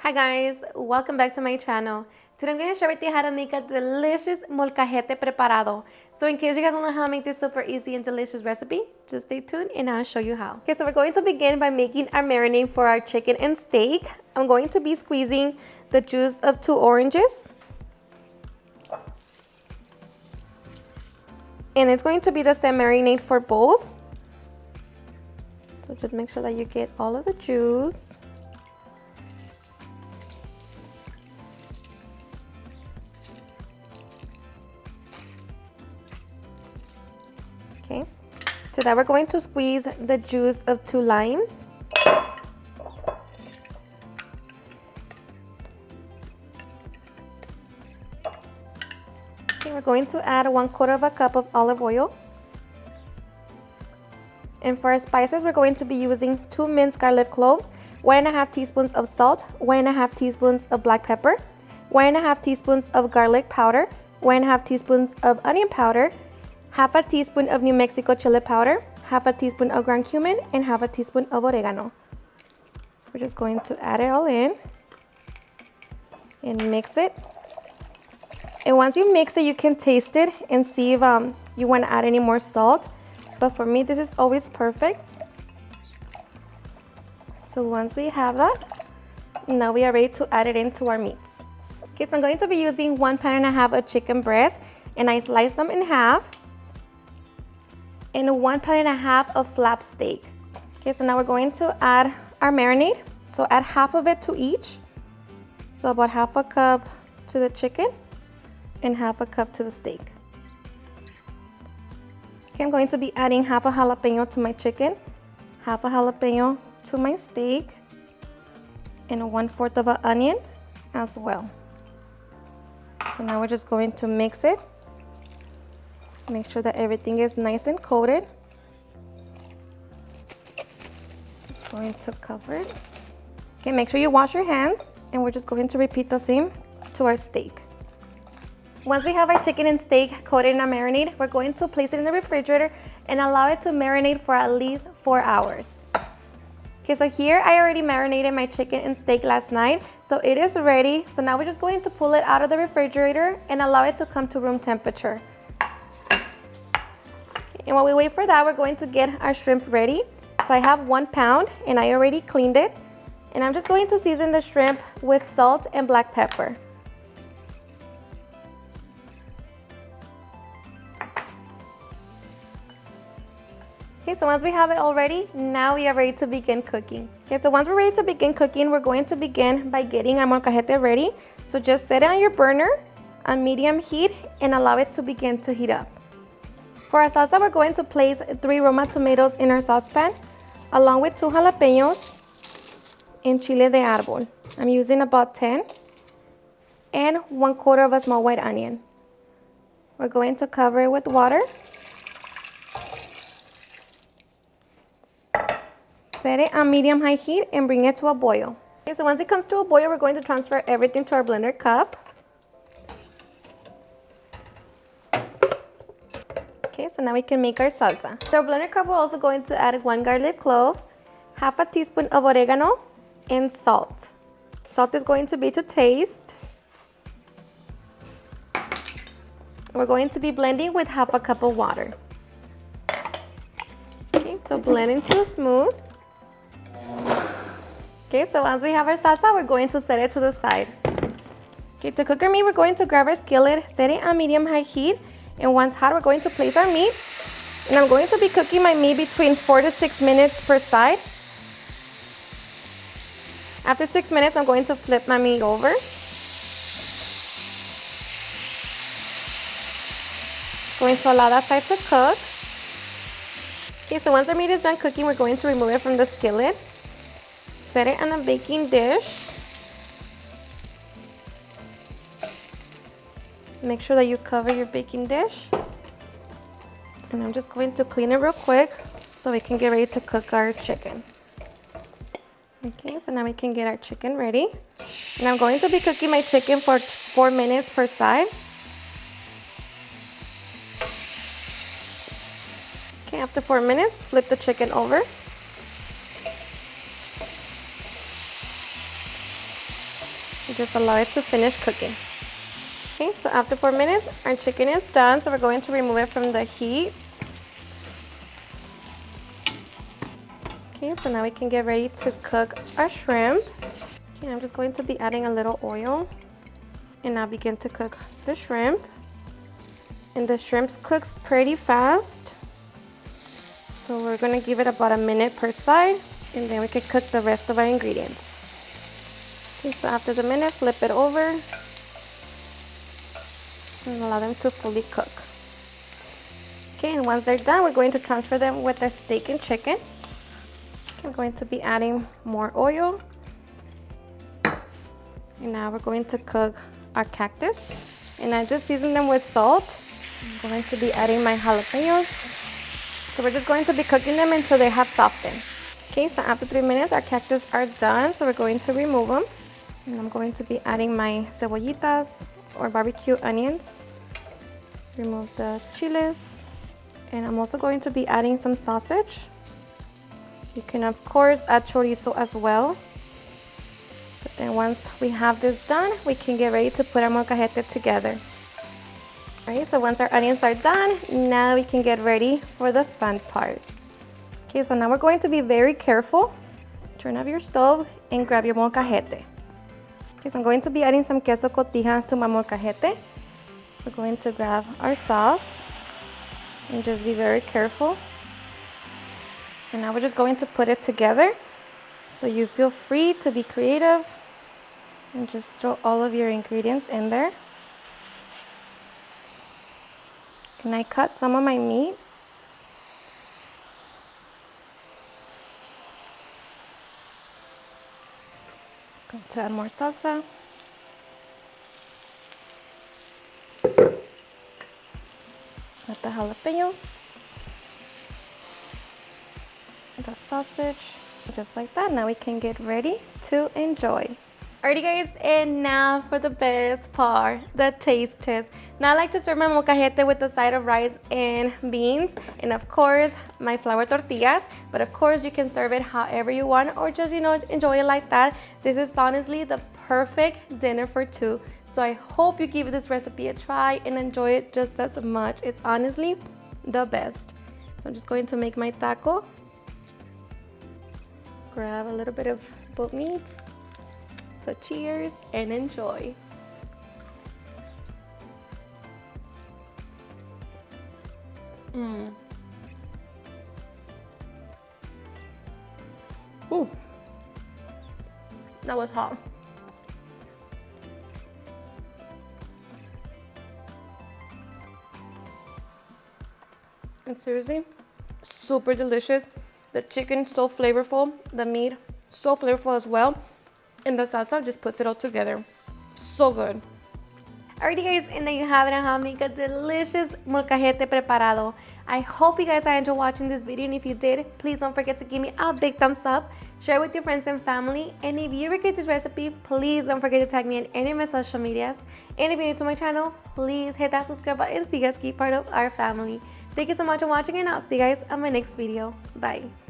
Hi guys, welcome back to my channel. Today I'm going to share with you how to make a delicious molcajete preparado. So in case you guys want to know how to make this super easy and delicious recipe, just stay tuned and I'll show you how. Okay, so we're going to begin by making our marinade for our chicken and steak. I'm going to be squeezing the juice of 2 oranges. And it's going to be the same marinade for both. So just make sure that you get all of the juice. Okay, to that we're going to squeeze the juice of 2 limes. Okay, we're going to add 1/4 cup of olive oil. And for our spices, we're going to be using 2 minced garlic cloves, 1.5 teaspoons of salt, 1.5 teaspoons of black pepper, 1.5 teaspoons of garlic powder, 1.5 teaspoons of onion powder, 1/2 teaspoon of New Mexico chili powder, 1/2 teaspoon of ground cumin, and 1/2 teaspoon of oregano. So we're just going to add it all in and mix it. And once you mix it, you can taste it and see if you want to add any more salt. But for me, this is always perfect. So once we have that, now we are ready to add it into our meats. Okay, so I'm going to be using 1.5 pounds of chicken breast, and I sliced them in half. And 1.5 pounds of flap steak. Okay, so now we're going to add our marinade. So add half of it to each. So about 1/2 cup to the chicken and 1/2 cup to the steak. Okay, I'm going to be adding 1/2 jalapeno to my chicken, 1/2 jalapeno to my steak, and 1/4 of an onion as well. So now we're just going to mix it. Make sure that everything is nice and coated. Going to cover it. Okay, make sure you wash your hands, and we're just going to repeat the same to our steak. Once we have our chicken and steak coated in our marinade, we're going to place it in the refrigerator and allow it to marinate for at least 4 hours. Okay, so here I already marinated my chicken and steak last night, so it is ready. So now we're just going to pull it out of the refrigerator and allow it to come to room temperature. And while we wait for that, we're going to get our shrimp ready. So I have 1 pound and I already cleaned it. And I'm just going to season the shrimp with salt and black pepper. Okay, so once we have it all ready, now we are ready to begin cooking. Okay, so once we're ready to begin cooking, we're going to begin by getting our molcajete ready. So just set it on your burner on medium heat and allow it to begin to heat up. For our salsa, we're going to place 3 Roma tomatoes in our saucepan, along with 2 jalapeños and chile de árbol. I'm using about 10, and 1/4 of a small white onion. We're going to cover it with water. Set it on medium-high heat and bring it to a boil. Okay, so once it comes to a boil, we're going to transfer everything to our blender cup. Okay, so now we can make our salsa. To our blender cup, we're also going to add 1 garlic clove, 1/2 teaspoon of oregano, and salt. Salt is going to be to taste. We're going to be blending with 1/2 cup of water. Okay, so blend until smooth. Okay, so once we have our salsa, we're going to set it to the side. Okay, to cook our meat, we're going to grab our skillet, set it on medium-high heat, and once hot, we're going to place our meat. And I'm going to be cooking my meat between 4 to 6 minutes per side. After 6 minutes, I'm going to flip my meat over. Going to allow that side to cook. Okay, so once our meat is done cooking, we're going to remove it from the skillet. Set it on a baking dish. Make sure that you cover your baking dish. And I'm just going to clean it real quick so we can get ready to cook our chicken. Okay, so now we can get our chicken ready. And I'm going to be cooking my chicken for 4 minutes per side. Okay, after 4 minutes, flip the chicken over. and just allow it to finish cooking. Okay, so after 4 minutes, our chicken is done, so we're going to remove it from the heat. Okay, so now we can get ready to cook our shrimp. Okay, I'm just going to be adding a little oil, and I'll begin to cook the shrimp. And the shrimp cooks pretty fast, so we're gonna give it about a minute per side, and then we can cook the rest of our ingredients. Okay, so after the minute, flip it over and allow them to fully cook. Okay, and once they're done, we're going to transfer them with our steak and chicken. Okay, I'm going to be adding more oil. And now we're going to cook our cactus. And I just seasoned them with salt. I'm going to be adding my jalapeños. So we're just going to be cooking them until they have softened. Okay, so after 3 minutes, our cactus are done. So we're going to remove them. And I'm going to be adding my cebollitas or barbecue onions. Remove the chiles. And I'm also going to be adding some sausage. You can, of course, add chorizo as well. But then once we have this done, we can get ready to put our molcajete together. Alright, so once our onions are done, now we can get ready for the fun part. Okay, so now we're going to be very careful. Turn off your stove and grab your molcajete. Okay, so I'm going to be adding some queso cotija to my molcajete. We're going to grab our sauce and just be very careful. And now we're just going to put it together. So you feel free to be creative and just throw all of your ingredients in there. And I cut some of my meat. Going to add more salsa. Add the jalapeños. The sausage. Just like that. Now we can get ready to enjoy. Alrighty guys, and now for the best part, the taste test. Now I like to serve my molcajete with a side of rice and beans, and of course my flour tortillas, but of course you can serve it however you want, or just, you know, enjoy it like that. This is honestly the perfect dinner for two. So I hope you give this recipe a try and enjoy it just as much. It's honestly the best. So I'm just going to make my taco. Grab a little bit of both meats. So cheers and enjoy. Ooh, that was hot. And seriously, super delicious. The chicken so flavorful, the meat so flavorful as well. And the salsa just puts it all together. So good. Alrighty guys, and there you have it on how to make a delicious molcajete preparado. I hope you guys enjoyed watching this video, and if you did, please don't forget to give me a big thumbs up, share it with your friends and family, and if you recreate this recipe, please don't forget to tag me in any of my social medias. And if you're new to my channel, please hit that subscribe button so you guys keep part of our family. Thank you so much for watching, and I'll see you guys on my next video. Bye.